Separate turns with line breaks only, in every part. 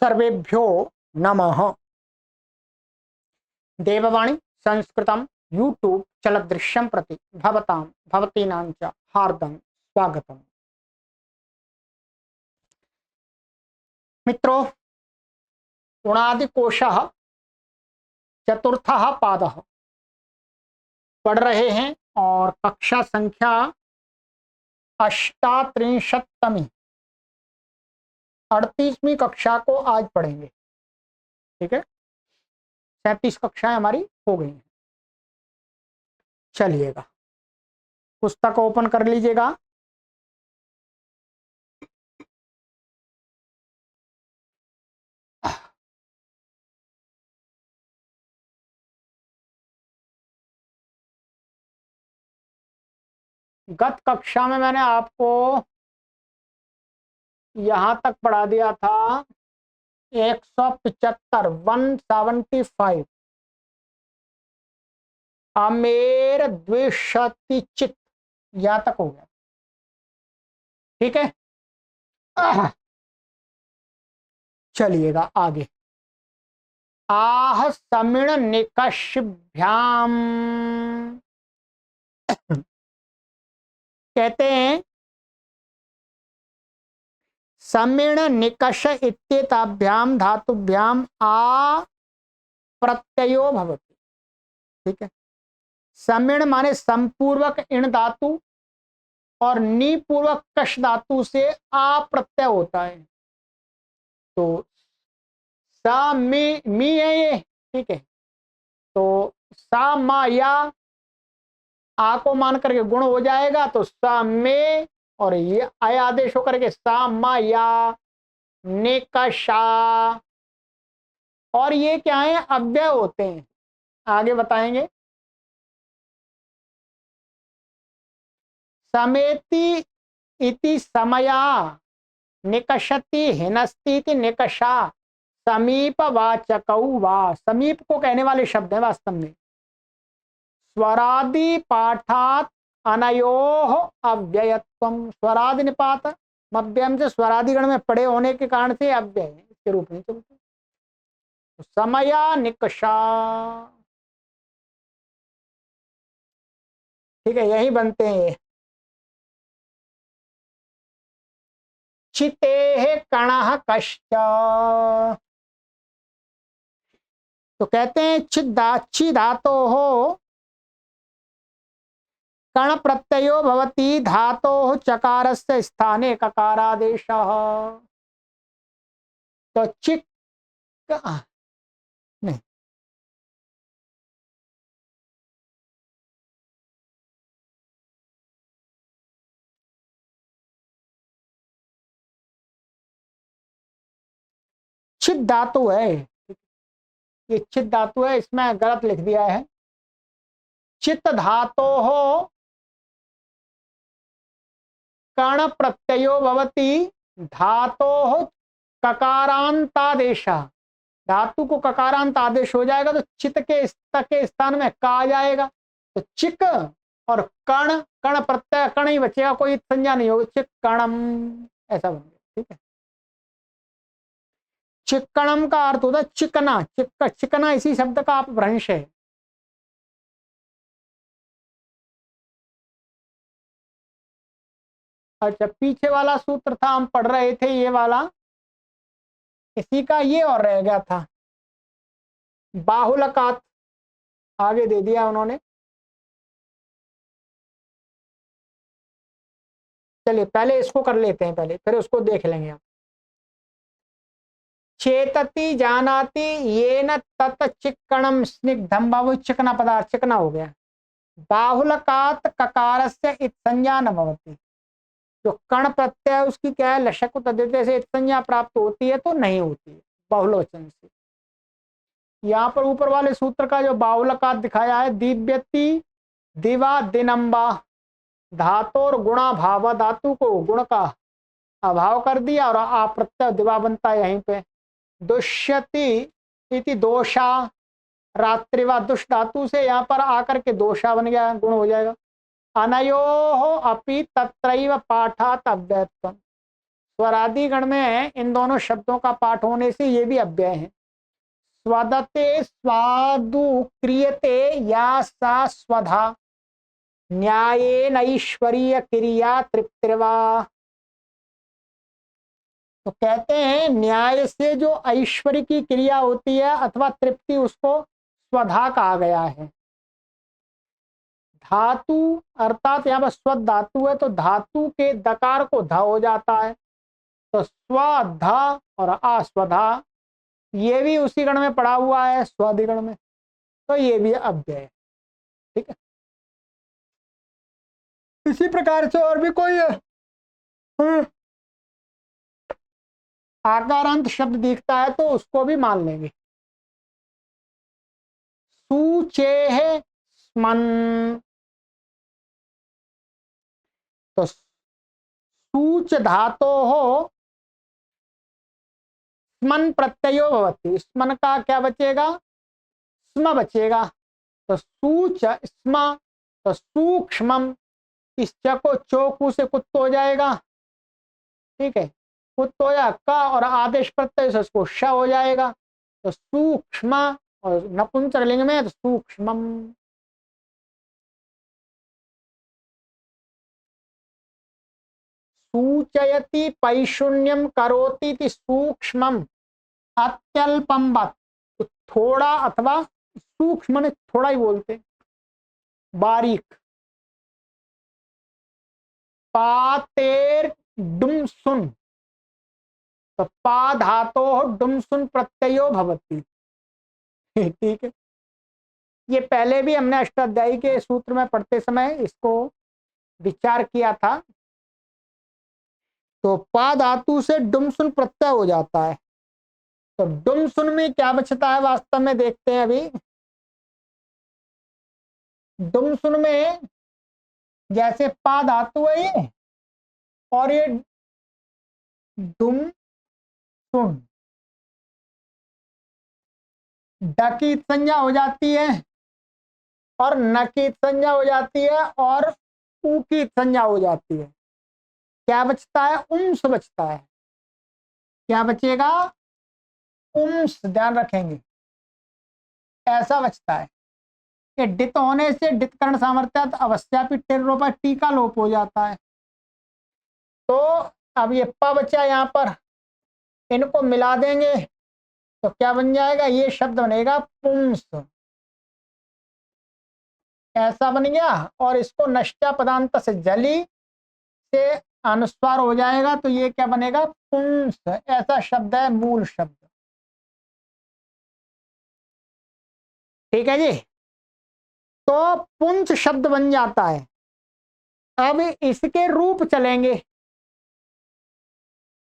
सर्वेभ्यो नमः। देववाणी संस्कृतं यूट्यूब चलदृश्यं प्रति भवतां भवतीनां च हार्दं स्वागतम्। मित्रों, उणादिकोशः चतुर्थः पादः पढ़ रहे हैं और कक्षा संख्या 38वीं 38वीं कक्षा को आज पढ़ेंगे। ठीक है, 37 कक्षाएं हमारी हो गई हैं। चलिएगा, पुस्तक ओपन कर लीजिएगा। गत कक्षा में मैंने आपको यहां तक पढ़ा दिया था 175 आमेर द्विशति चित, यहां तक हो गया। ठीक है, चलिएगा आगे। आह समिण निकषभ्याम, कहते हैं समिण निकष इत्येताभ्याम धातुभ्याम आ प्रत्ययो भवति। ठीक है, समिण माने समपूर्वक इण धातु और निपूर्वक कश धातु से आ प्रत्यय होता है। तो सा मी है ये। ठीक है, तो सा मा या आ को मान करके गुण हो जाएगा, तो सा में और ये आय आदेश होकर के सा मा या निकषा। और ये क्या है, अव्यय होते हैं, आगे बताएंगे। समेति इति समया, निकषति हिनस्ति इति निकषा, समीप वाचकौ वा, समीप को कहने वाले शब्द है वास्तव में। स्वरादि पाठात अनयोः अव्ययत्वम, स्वरादि निपात मध्यम से स्वरादिगण में पड़े होने के कारण से अव्यय इसके रूप में चलते। तो समया निकषा, ठीक है, यही बनते हैं। चितेः कणः कश्च, तो कहते हैं चिदाची धातोः कण प्रत्ययो भवति धातोः चकारस्य स्थाने ककारादेशः। तो चिक नहीं, चित धातु है, ये चित धातु है, इसमें गलत लिख दिया है। चित धातोः कण प्रत्ययो भवति धातोः ककारांतादेश, धातु को ककारांत आदेश हो जाएगा तो चित के स्थान में का आ जाएगा। तो चिक और कण, कण प्रत्यय कण ही बचेगा, कोई संज्ञा नहीं होगी। चिक कणम ऐसा बन गया। ठीक है, चिक्कणम का अर्थ होता है चिकना, चिकना इसी शब्द का अपभ्रंश है। अच्छा, पीछे वाला सूत्र था, हम पढ़ रहे थे ये वाला, इसी का ये और रह गया था। बाहुलकात आगे दे दिया उन्होंने। चलिए पहले इसको कर लेते हैं, पहले फिर उसको देख लेंगे आप। चेतति जानाति येन तत् चिक्कणम स्निग्धम, बाबू चिकना पदार्थ, चिकना हो गया। बाहुलकात ककारस्य इत्संज्ञा न भवति, जो कण प्रत्यय उसकी क्या है, लशक तद्धित से संज्ञा प्राप्त होती है तो नहीं होती है बहुलवचन से। यहाँ पर ऊपर वाले सूत्र का जो बाहुलकात दिखाया है, दिव्यति दिवा दिनम्बा, धातु और गुणा भाव, धातु को गुण का अभाव कर दिया और अप्रत्यय दिवा बनता है यहीं पे। दुष्यति इति दोषा, रात्रिवा दुष्ट धातु से यहाँ पर आकर के दोषा बन गया, गुण हो जाएगा। अनयोः अपि तत्रैव पाठात् अव्ययत्वम्, स्वरादि गण में इन दोनों शब्दों का पाठ होने से ये भी अव्यय है। स्वदते स्वादु क्रियते या सा स्वधा न्यायेन ऐश्वर्य क्रिया तृप्तिर्वा। तो कहते हैं न्याय से जो ऐश्वर्य की क्रिया होती है अथवा तृप्ति, उसको स्वधा कहा गया है। धातु अर्थात यहाँ पर स्व धातु है तो धातु के दकार को ध हो जाता है, तो स्वधा और अस्वधा ये भी उसी गण में पड़ा हुआ है, स्वादिगण में, तो ये भी अव्यय है। ठीक है, इसी प्रकार से और भी कोई आकारांत शब्द दिखता है तो उसको भी मान लेंगे। सूचेह स्मन, तो सूच धातो हो स्मन प्रत्ययो भवति, स्मन का क्या बचेगा, स्म बचेगा, तो सूच स्म, तो सूक्ष्मम, इस च को चोकू से कुत्त हो जाएगा। ठीक है, कुत्त हो या का और आदेश प्रत्यय से उसको श हो जाएगा, तो सूक्ष्म, और नपुंसक लिंग में तो सूक्ष्मम। सूचयति पैशून्यम करोति सूक्ष्मम अत्यल्पम बात, तो थोड़ा अथवा सूक्ष्म ने थोड़ा ही बोलते, बारीक। पातेर डुमसुन, तो पा धातो डुमसुन प्रत्ययो भवति। ठीक है, ये पहले भी हमने अष्टाध्यायी के सूत्र में पढ़ते समय इसको विचार किया था। तो पा धातु से डुमसुन प्रत्यय हो जाता है, तो डुमसुन में क्या बचता है वास्तव में, देखते हैं अभी। डुमसुन में जैसे पा धातु है ये, और ये डुम सुन, ड की संज्ञा हो जाती है और न की संज्ञा हो जाती है और ऊ की संज्ञा हो जाती है। क्या बचता है, उम्स बचता है। क्या बचेगा, उम्स, ध्यान रखेंगे, ऐसा बचता है। कि डित होने से डितकरण सामर्थ्य अवश्यापी टिर्रो पर टीका लोप हो जाता है। तो अब ये प बचा यहाँ पर, इनको मिला देंगे तो क्या बन जाएगा, ये शब्द बनेगा पुंस, ऐसा बन गया। और इसको नष्टा पदांत से जली से अनुस्वार हो जाएगा, तो ये क्या बनेगा, पुंस, ऐसा शब्द है, मूल शब्द। ठीक है जी, तो पुंस शब्द बन जाता है। अब इसके रूप चलेंगे,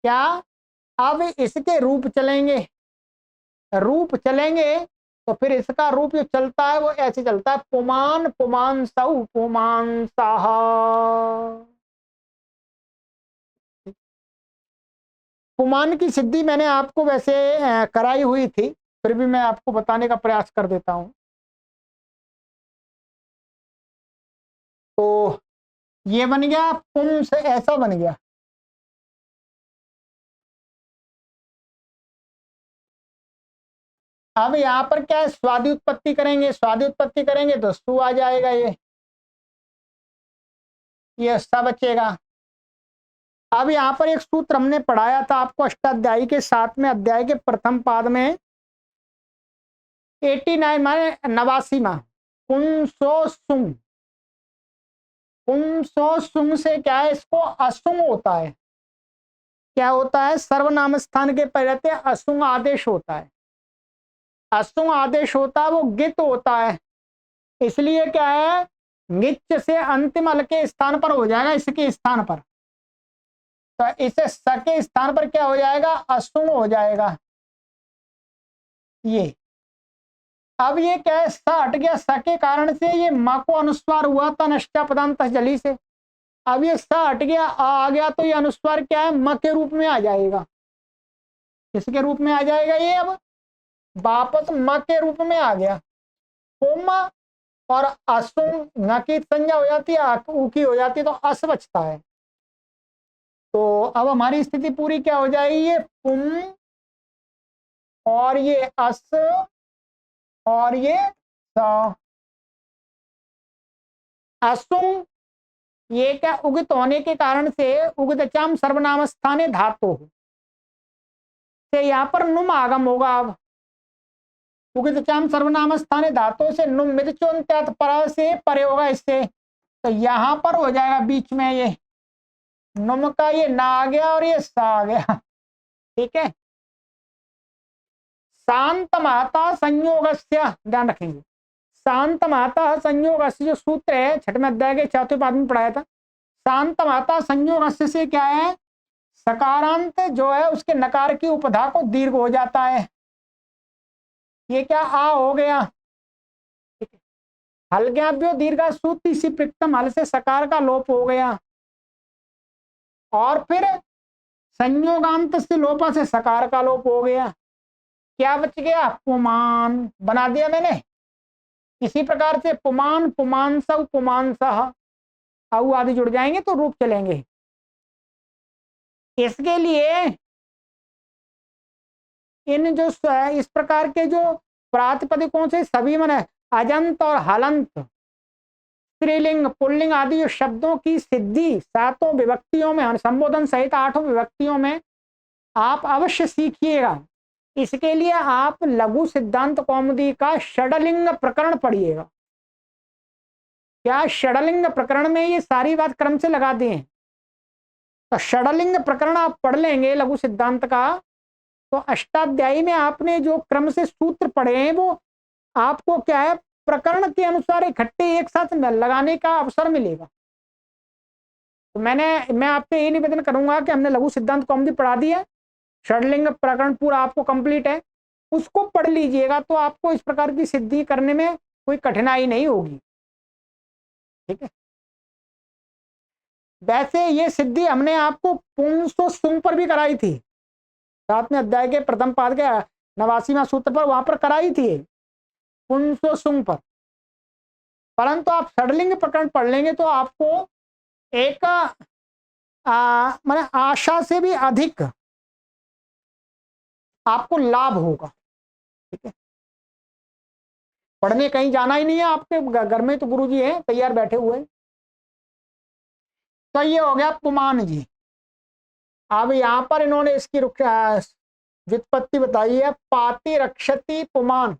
क्या, अब इसके रूप चलेंगे, रूप चलेंगे तो फिर इसका रूप जो चलता है वो ऐसे चलता है, पुमान पुमान सऊ पुमान साह। पुमान की सिद्धि मैंने आपको वैसे कराई हुई थी, फिर भी मैं आपको बताने का प्रयास कर देता हूं। तो ये बन गया पुंस, ऐसा बन गया। अब यहाँ पर क्या है, स्वादि उत्पत्ति करेंगे, स्वादि उत्पत्ति करेंगे तो सु आ जाएगा, ये स बचेगा। अब यहाँ पर एक सूत्र हमने पढ़ाया था आपको अष्टाध्यायी के 7वें अध्याय के प्रथम पाद में, 89 माने 89वां, पुंसो सुंग, पुंसो सुंग से क्या है, इसको असुंग होता है। क्या होता है, सर्वनाम स्थान के पहले असुंग आदेश होता है। असुंग आदेश होता है वो गित होता है, इसलिए क्या है, गिच से अंतिम अल के स्थान पर हो जाएगा, इसके स्थान पर, तो इसे स के स्थान पर क्या हो जाएगा, असुंग हो जाएगा। ये अब ये क्या है, स हट गया, स के कारण से ये मां को अनुस्वार हुआ था नष्टा पदांत जली से। अब ये स हट गया, आ गया, तो ये अनुस्वार क्या है, म के रूप में आ जाएगा। किसके रूप में आ जाएगा, ये अब वापस म के रूप में आ गया। पुम और असुंग न की संज्ञा हो जाती है, ऊ की हो जाती है, तो अस बचता है। तो अब हमारी स्थिति पूरी क्या हो जाएगी, ये पुम और ये अस और ये स। असुम, ये क्या उगित होने के कारण से उगितचाम सर्वनाम स्थाने धातु से यहाँ पर नुम आगम होगा। अब उगितचाम सर्वनाम स्थाने धातु से नुम मिदचोन्त्यात पर से परे होगा इससे, तो यहां पर हो जाएगा बीच में ये नुम का ये ना आ गया और ये सा आ गया। ठीक है, शांत माता संयोगस्य, ध्यान रखेंगे, शांत माता संयोगस्य जो सूत्र है छठवें अध्याय के चौथे पाद में पढ़ाया था। शांत माता संयोगस्य से क्या है, सकारांत जो है उसके नकार की उपधा को दीर्घ हो जाता है। ये क्या आ हो गया, हलज्ञाभ्यो दीर्घा सूत्र इसी प्रिक्तम हल से सकार का लोप हो गया, और फिर संयोगांत से लोपा से सकार का लोप हो गया। क्या बच गया, पुमान बना दिया मैंने। इसी प्रकार से पुमान, पुमांसव, पुमांसह, औ आदि जुड़ जाएंगे तो रूप चलेंगे। इसके लिए इन जो इस प्रकार के जो प्रातिपदिकों से सभी मन अजंत और हलंत, स्त्रीलिंग, पुल्लिंग आदि शब्दों की सिद्धि सातों विभक्तियों में, संबोधन सहित आठों विभक्तियों में आप अवश्य सीखिएगा। इसके लिए आप लघु सिद्धांत कौमुदी का षडलिंग प्रकरण पढ़िएगा। क्या षडलिंग प्रकरण में ये सारी बात क्रम से लगा दी है, तो षडलिंग प्रकरण आप पढ़ लेंगे लघु सिद्धांत का, तो अष्टाध्यायी में आपने जो क्रम से सूत्र पढ़े हैं वो आपको क्या है, प्रकरण के अनुसार इकट्ठे एक साथ लगाने का अवसर मिलेगा। तो मैं आपसे ये निवेदन करूंगा कि हमने लघु सिद्धांत कौमुदी पढ़ा दी है, षडलिंग प्रकरण पूरा आपको कंप्लीट है, उसको पढ़ लीजिएगा तो आपको इस प्रकार की सिद्धि करने में कोई कठिनाई नहीं होगी। ठीक है, वैसे ये सिद्धि हमने आपको पुंसो सुंग पर भी कराई थी, 7वें अध्याय के प्रथम पाद के 89वां सूत्र पर, वहां पर कराई थी पुंसो सुंग पर। परंतु आप षडलिंग प्रकरण पढ़ लेंगे तो आपको एक माने आशा से भी अधिक आपको लाभ होगा। ठीक है, पढ़ने कहीं जाना ही नहीं है, आपके घर में तो गुरुजी हैं तैयार बैठे हुए हैं। तो ये हो गया पुमान जी। अब यहां पर इन्होंने इसकी व्युत्पत्ति बताई है, पाति रक्षति पुमान,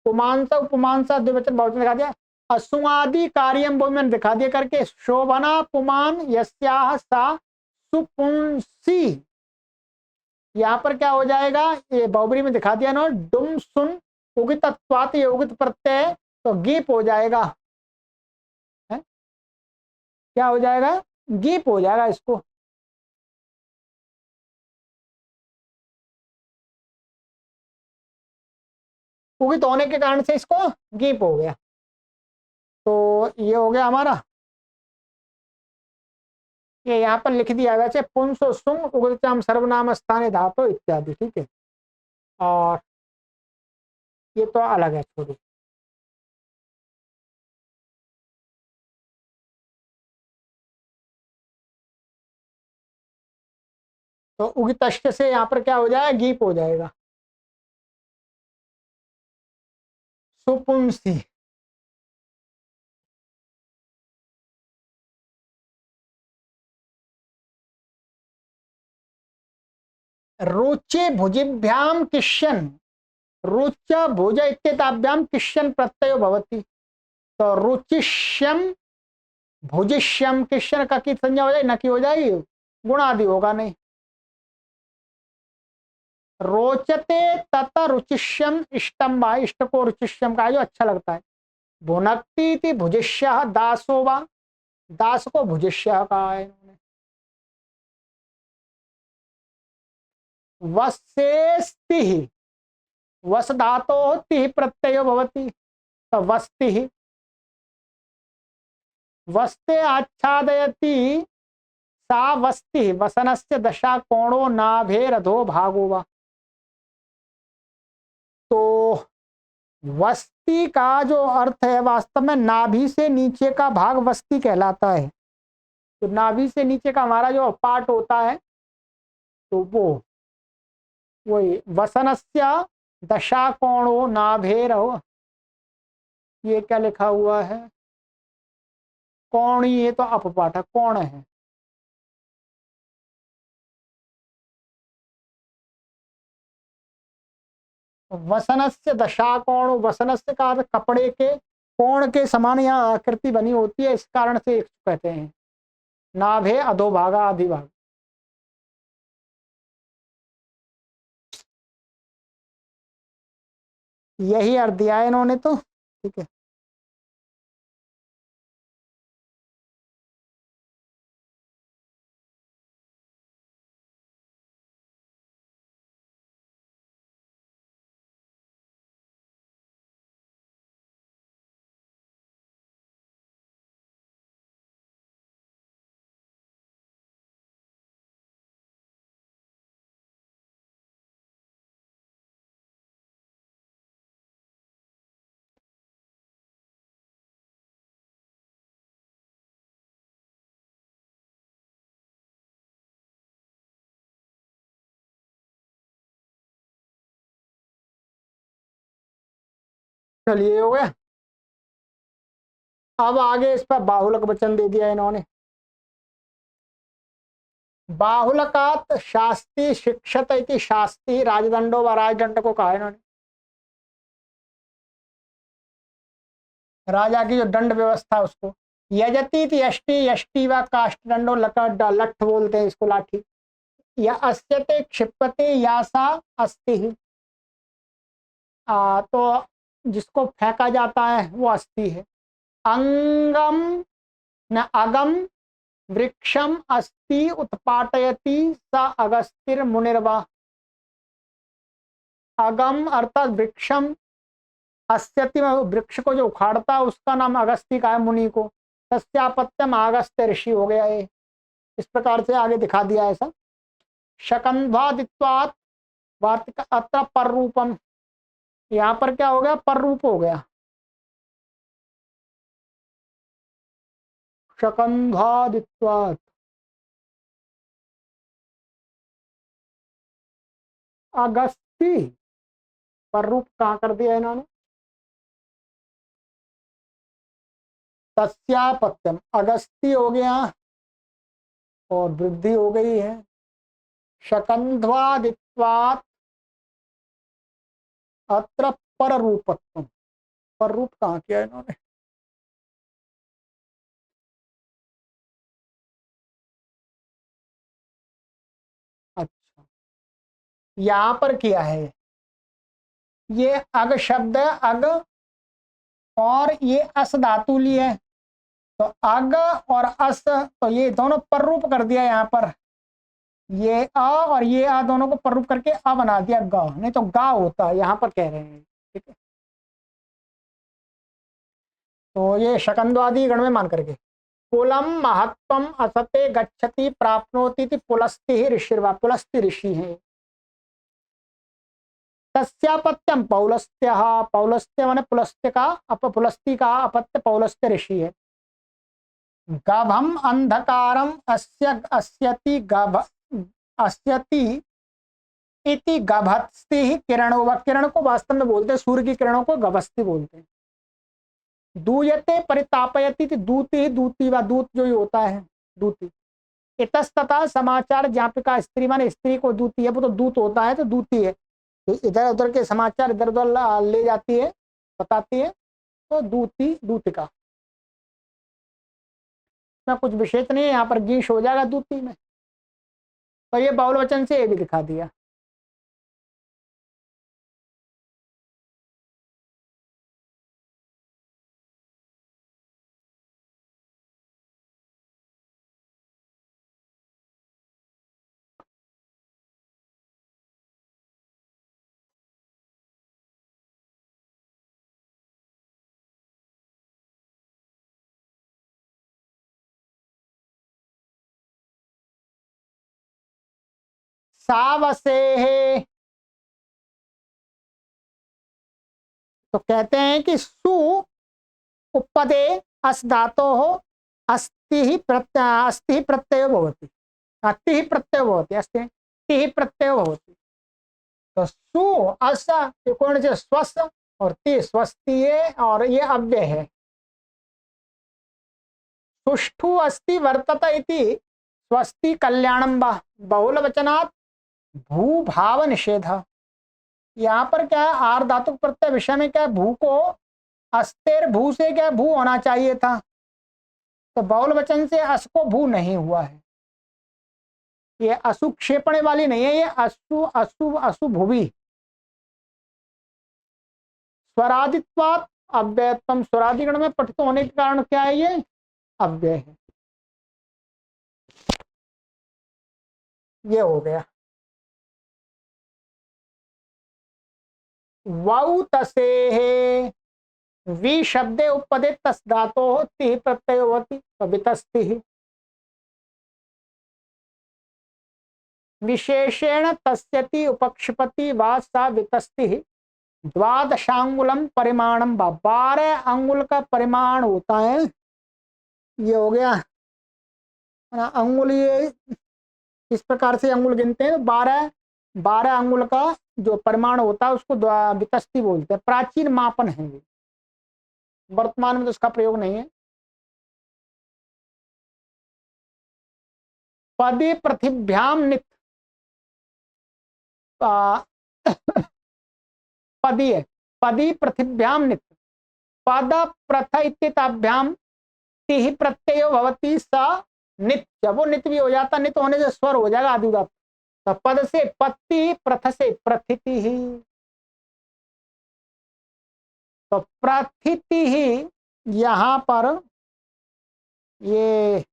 पुमांसा पुमांसा द्विवचन बहुवचन दिखा दिया, असुआदि कार्यम वो मैंने दिखा दिया करके, शोभना पुमान यस्याह सा सुपुंसी, यहां पर क्या हो जाएगा, ये बहुबरी में दिखा दिया ना, डुम सुन उगितत्वात योगित प्रत्यय, तो गीप हो जाएगा है? क्या हो जाएगा, गीप हो जाएगा इसको। उगित होने के कारण से इसको गीप हो गया। तो ये हो गया हमारा, ये यहाँ पर लिख दिया वैसे पुंसो सुंग उगितचाम सर्वनाम स्थाने धातु इत्यादि। ठीक है, और ये तो अलग है, छोड़ी। तो उगितश्च से यहाँ पर क्या हो जाएगा, गीप हो जाएगा, सुपुंसी। रुचे भुजिभ्याम किश्यन, रुच भुज इत्येताभ्याम किश्यन प्रत्ययो भवति, तो रुचिष्यम भुजिष्यम, किश्यन का की संज्ञा हो जाएगी, न की हो जाएगी, गुण आदि होगा नहीं। रोचते तत रुचिष्यम इष्टम वा, इष्ट को रुचिष्यम का जो अच्छा लगता है। भुनक्ति भुजिष्य दासो वा, दास को भुजिष्य कहा है इन्होंने। वस्तेस्ति, वस धातो ति प्रत्ययो भवति, तो वस्ति, वस्ते आच्छादयति सा वस्ति, वसनस्य दशा कोणो नाभेरधो भागो वा, तो वस्ती का जो अर्थ है वास्तव में नाभि से नीचे का भाग वस्ती कहलाता है। तो नाभि से नीचे का हमारा जो पार्ट होता है तो वो वही वसनस्य दशा कोणो नाभेरहो। ये क्या लिखा हुआ है, कौन, ये तो अपपाठ कौन है। वसनस्य दशा कोण, वसनस्य का अर्थ कपड़े के, कोण के समान यहाँ आकृति बनी होती है, इस कारण से कहते हैं। नाभे अधोभागा अधिभाग। यही अर्थ दिया है इन्होंने तो, ठीक है। चलिए हो गया। अब आगे इस पर बाहुलक वचन दे दिया इन्होंने। बाहुलकात शास्ति शिक्षत इति शास्ति राजदंडो व राजदंड को कहा इन्होंने। राजा की जो दंड व्यवस्था उसको। यजति यष्टि, यष्टि व काष्ठ दंडो, लठ बोलते हैं इसको, लाठी। या अस्यते क्षिपते यासा अस्ति। तो जिसको फेंका जाता है वो अस्थि है। अंगम न अगम वृक्षम अस्ति उत्पाटयति स अगस्तिर मुनिर्वा। अगम अर्थात वृक्षम, अस्यति वृक्ष को जो उखाड़ता है उसका नाम अगस्ती का है, मुनि को। तस्यापत्यम अगस्त्य ऋषि हो गया है। इस प्रकार से आगे दिखा दिया ऐसा। शकंध्वादित्वात् वार्तिक अत्र पर रूपम, यहाँ पर क्या हो गया, पर रूप हो गया। शकंध्वादित्वात् अगस्ती, पर रूप कहाँ कर दिया इन्होंने। तस्यापत्यम अगस्ती हो गया और वृद्धि हो गई है। शकंध्वादित्वात् अत्र पर रूपत्व, पर रूप कहाँ किया इन्होंने। अच्छा, यहाँ पर किया है। ये अग शब्द है, अग, और ये अस धातु ली है, तो अग और अस, तो ये दोनों पर रूप कर दिया यहाँ पर। ये अ और ये आ दोनों को पर रूप करके अ बना दिया ग, नहीं तो गा होता है, यहाँ पर कह रहे हैं, ठीक है। तो ये शकंदवादी गण में मान करके। कुलम महत्वम असते गच्छति प्राप्नोति पुलस्ति ऋषिर्वा, पुलस्ति ऋषि है। तस्यापत्यम पौलस्त्य, पौलस्त्य माने पुलस्त्य का, पुलस्ती का अपत्य पौलस्त्य ऋषि है। गभम अंधकारम अस्य अस्यति गभ अस्यति इति गभस्ति किरणों, व किरण को वास्तव में बोलते हैं, सूर्य की किरणों को गभस्ति बोलते हैं। दूयते परितापयति, दूति, दूती व दूत जो ही होता है, दूती। इतस्तता समाचार ज्ञापिका, स्त्री माने स्त्री को दूती है, वो तो दूत होता है, तो दूती है। तो इधर उधर के समाचार इधर उधर ले जाती है, बताती है, तो दूती, दूतिका। ना कुछ विशेष नहीं है, यहाँ पर गीश हो जाएगा दूती में। तो ये बाहुल वचन से ये भी दिखा दिया। सावसे है, तो कहते हैं कि सु उपपदे अस धातो हो, अस्ति प्रत्ययो भवति, ति प्रत्यय भवति, अस्ति ति प्रत्यय भवति। तो सु अस कौन से स्वस्थ और ति स्वस्तीय और ये अव्यय है। सुष्ठु अस्ति वर्तत इति स्वस्ति कल्याणम वा बहुल वचनात् भू भाव निषेध। यहाँ पर क्या है, आर धातु प्रत्यय विषय में क्या है, भू को अस्तेर भू से क्या भू होना चाहिए था, तो बहुल वचन से अस को भू नहीं हुआ है। ये असुक्षेपण वाली नहीं है, ये असु असु असु भुवि। स्वरादित्वात् अव्ययत्वम, स्वरादिगण में पठित होने के कारण क्या है, ये अव्यय है। ये हो गया। वाउ तसे वि शब्दे उपपदे तस् धातो ति प्रत्यय होती वितस्ति। विशेषेण तस्यति उपक्षिपति वा सा वितस्ति। द्वादशांगुलम परिमाणम, 12 अंगुल का परिमाण होता है। ये हो गया अंगुल, ये इस प्रकार से अंगुल गिनते हैं। 12 अंगुल का जो परिमाण होता है उसको वितस्ति बोलते हैं। प्राचीन मापन है, वर्तमान में तो उसका प्रयोग नहीं है। पदे पृथिभ्याम नित पदी है, पदी पृथिभ्याम नित, पद प्रथ इत्यताभ्याम तिहि प्रत्ययो भवति स नित। जब वो नित भी हो जाता, नित होने से स्वर हो जाएगा आदि उदात्त। तो पद से पत्ति, प्रथ से प्रथिति ही, तो प्रथिति ही यहां पर ये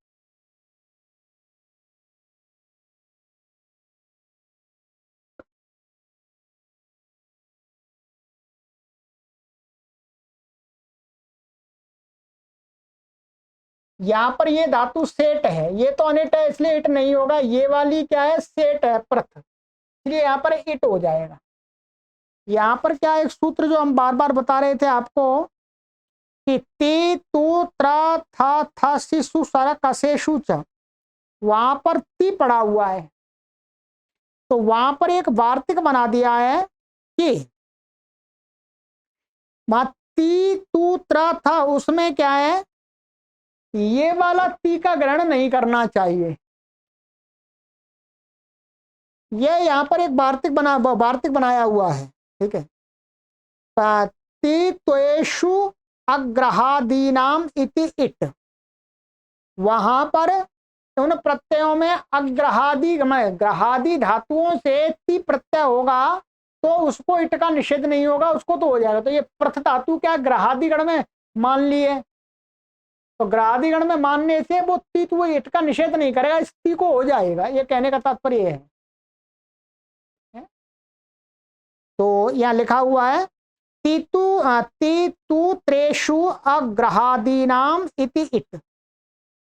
यहाँ पर ये धातु सेट है, ये तो अनिट है इसलिए इट नहीं होगा। ये वाली क्या है, सेट है प्रथ, इसलिए यहाँ पर इट हो जाएगा। यहाँ पर क्या एक सूत्र जो हम बार बार बता रहे थे आपको कि ती तू त्र थ थ सि सु सर कसेशु च, वहां पर ती पड़ा हुआ है, तो वहां पर एक वार्तिक बना दिया है कि ती तू त्र थ, उसमें क्या है, ये वाला ती का ग्रहण नहीं करना चाहिए। ये यहाँ पर एक वार्तिक बनाया हुआ है, ठीक है। ती त्वेषु अग्रहादीनाम इति इट, वहां पर उन प्रत्ययों में अग्रहादि ग्रहादि धातुओं से ती प्रत्यय होगा तो उसको इट का निषेध नहीं होगा, उसको तो हो जाएगा। तो ये प्रथ धातु क्या ग्रहादि गण में मान लिए, तो ग्रहादि गण में मानने से वो ती तो वो इट का निषेध नहीं करेगा, इस ती को हो जाएगा। ये कहने का तात्पर्य है। तो यहाँ लिखा हुआ है तीतु त्रेषु अग्रहादीनाम इति इट,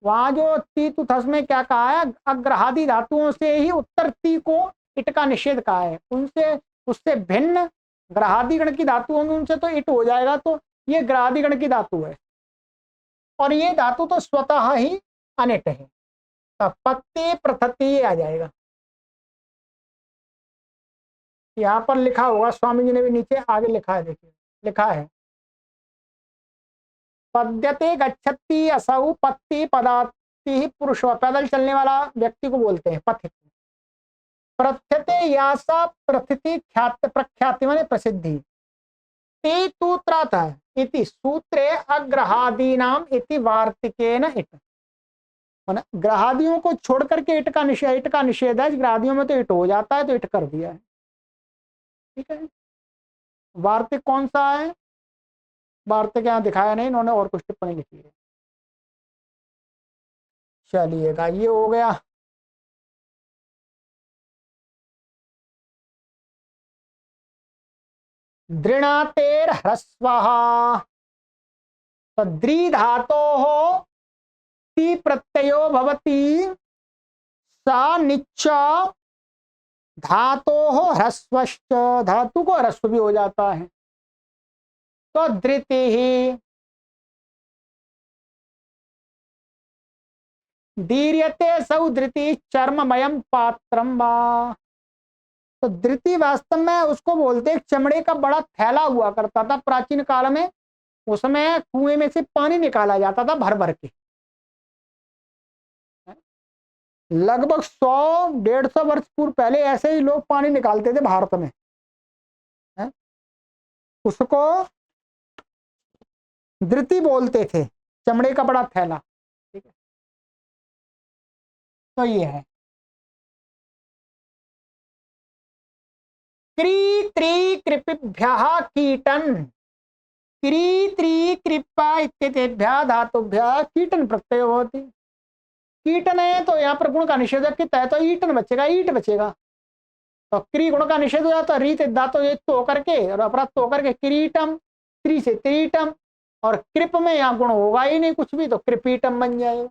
वहां जो तीतु थस में क्या कहा है, अग्रहादि धातुओं से ही उत्तर ती को इट का निषेध कहा है। उनसे उससे भिन्न ग्रहादिगण की धातु होंगी, उनसे तो इट हो जाएगा। तो ये ग्रहादिगण की धातु है और ये धातु तो स्वतः ही अनिट है, तब पत्ते प्रथति आ जाएगा। यहाँ पर लिखा होगा, स्वामी जी ने भी नीचे आगे लिखा है, देखिए लिखा है पद्यते गच्छति असौ पत्ति पदाति पुरुष, पैदल चलने वाला व्यक्ति को बोलते हैं पथित। प्रथ्यते यासा प्रथिति ख्यात प्रख्याति माने प्रसिद्धि। ते तु त्रात इति सूत्रे अग्रहादीनाम इति वार्तिकेन इट, माने ग्रहादियों को छोड़ करके इट का निषेध है। ग्रहादियों में तो इट हो जाता है, तो इट कर दिया है, ठीक है। वार्तिक कौन सा है, वार्तिक यहाँ दिखाया नहीं, इन्होंने और कुछ टिप्पणी लिखी है। चलिएगा, ये हो गया। दृणातेर ह्रस्वः, तो द्रि धातोः ति प्रत्ययो भवति, सा निच्च धातोः ह्रस्वश्च, धातु को ह्रस्व भी हो जाता है। तो धृति ही दीर्यते सौ धृति चर्ममयम पात्रम वा। तो धृति वास्तव में उसको बोलते, चमड़े का बड़ा थैला हुआ करता था प्राचीन काल में, उसमें कुएं में से पानी निकाला जाता था भर भर के। लगभग 100-150 वर्ष पूर्व पहले ऐसे ही लोग पानी निकालते थे भारत में। उसको धृति बोलते थे, चमड़े का बड़ा थैला। ठीक है, तो ये है क्री त्रि कृपिभ्यः कीटन, क्री त्रि कृपा इत्येतेभ्यः धातुभ्यः कीटन प्रत्यय होती। कीटन है तो यहाँ पर गुण का निषेधक कित है, तो ईटन बचेगा, ईट बचेगा। तो क्री गुण का निषेध हो जाता, रीत धातु ये तो करके और अपराध तो करके किरीटम, त्रि से त्रिटम, और कृप में यहाँ गुण होगा ही नहीं कुछ भी, तो कृपीटम बन जाएगा।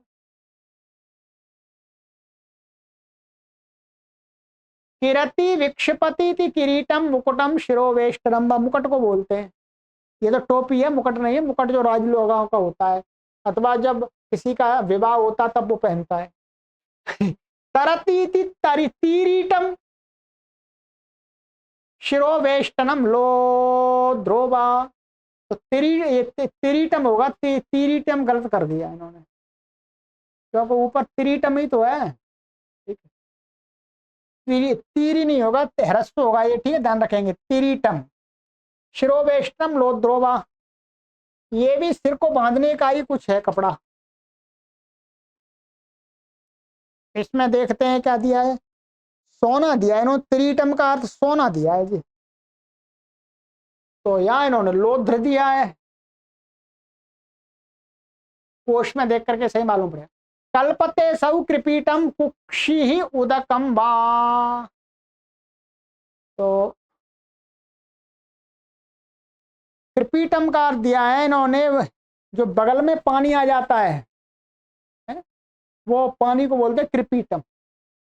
किरति विक्षपति थी किरीटम मुकुटम शिरोवेष्टनम, मुकुट को बोलते हैं। ये तो टोपी है, मुकुट नहीं है। मुकुट जो राज लोगों का होता है, अथवा जब किसी का विवाह होता तब वो पहनता है। तरती थी तीरीटम शिरोवेष्टनम लो ध्रुवा, तो तिरीटम होगा, तिरीटम गलत कर दिया इन्होंने, क्योंकि ऊपर तिरीटम ही तो है। ठीक है, तीरी नहीं होगा, ह्रस्व होगा ये, ठीक है, ध्यान रखेंगे। तिरीटम शिरोवेष्टनम लोद्रोवा, ये भी सिर को बांधने का ही कुछ है कपड़ा। इसमें देखते हैं क्या दिया है, सोना दिया है इन्होंने, त्रिटम का अर्थ सोना दिया है जी। तो यहाँ इन्होंने लोध्र दिया है, कोश में देख करके सही मालूम पड़ेगा। कल्पते सौ कृपीटम कुक्षि ही उदकम बा, तो कृपीटम का अर्थ दिया है इन्होंने, जो बगल में पानी आ जाता है वो पानी को बोलते कृपीटम।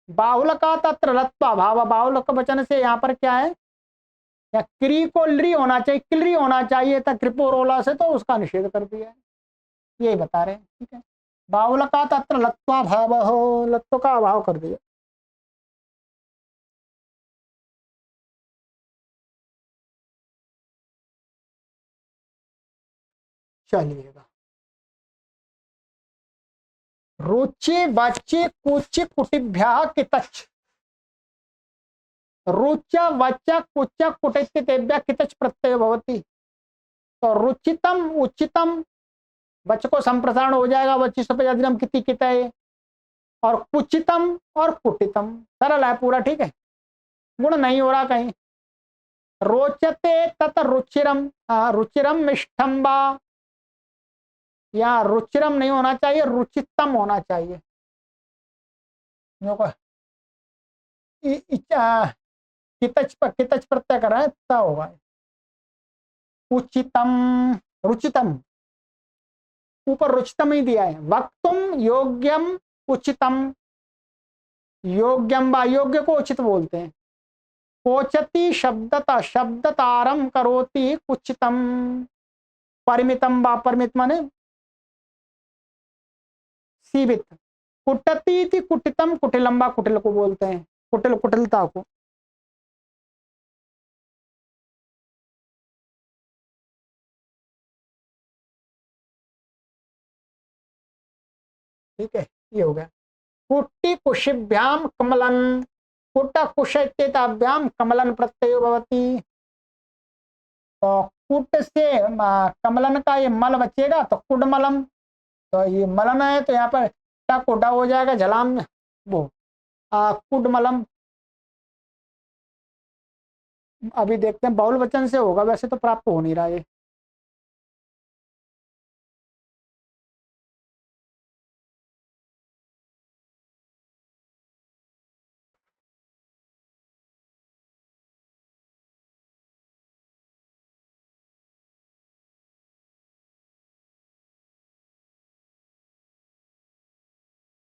बाहुल का तत्र लत्वा भाव, बाहुल का वचन से यहाँ पर क्या है, या क्री को लरी होना चाहिए, किलरी होना चाहिए था, कृपोरोला से, तो उसका निषेध कर दिया है, यही बता रहे हैं। ठीक है, बाहुल का तत्र लत्वा भाव हो, लत्व का अभाव कर दिया। चलिएगा, रुचि वाच्य कुच कुटिभ्यः कितच, रुचा वाचा कुच कुटितेभ्यः कितच प्रत्यय भवति। तो रुचितम उचितम, वच को संप्रसारण हो जाएगा, वची सपजादिनम किति कितय, और कुचितम और कुटितम, सरल है पूरा। ठीक है, गुण नहीं हो रहा कहीं। रोचते तत रुचिरम, रुचिरम मिष्ठम्बा, या रुचिरम नहीं होना चाहिए, रुचितम होना चाहिए। कितच प्रत्यय कर रहा है, ता होगा। उचितम रुचितम, ऊपर रुचितम ही दिया है। वक्तुम योग्यम उचितम, योग्यम बा, योग्य को उचित बोलते हैं। कोचति शब्दता, शब्दतारम करोति कुचितम, परिमितम बा, परिमित माने सीमित। कुटती थी कुटितम, कुटिलंबा, कुटिल को बोलते हैं, कुटिल कुटिलता को। ठीक है, ये हो गया। कुट्टी कुशिभ्याम कमलन, कुट कुशभ्याम कमलन प्रत्यय भवति। तो कुट से कमलन का ये मल बचेगा, तो कुडमलम, तो ये मलन है तो यहाँ पर टक उडा हो जाएगा, झलाम वो कुडमलम। अभी देखते हैं बहुल वचन से होगा, वैसे तो प्राप्त हो नहीं रहा है।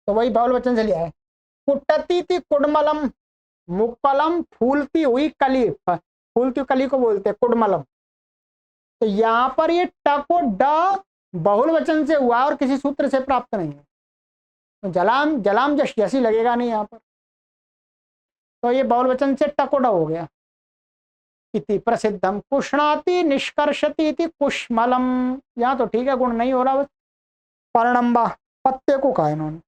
तो वही बहुल वचन से लिया है। कुटती थी कुडमलम, मुक्कलम फूलती हुई कली, फूलती हुई कली को बोलते हैं कुडमलम। तो यहाँ पर ये ट को ड बहुल वचन से हुआ और किसी सूत्र से प्राप्त नहीं है। जलाम जलाम जश जैसी लगेगा नहीं यहाँ पर। तो ये बहुल वचन से टकोड़ा हो गया। इति प्रसिद्धम कुष्णाति निष्कर्षति इति कुष्मलम। यहाँ तो ठीक है, गुण नहीं हो रहा, बस पर्णम्बा पत्ते को कहा इन्होंने।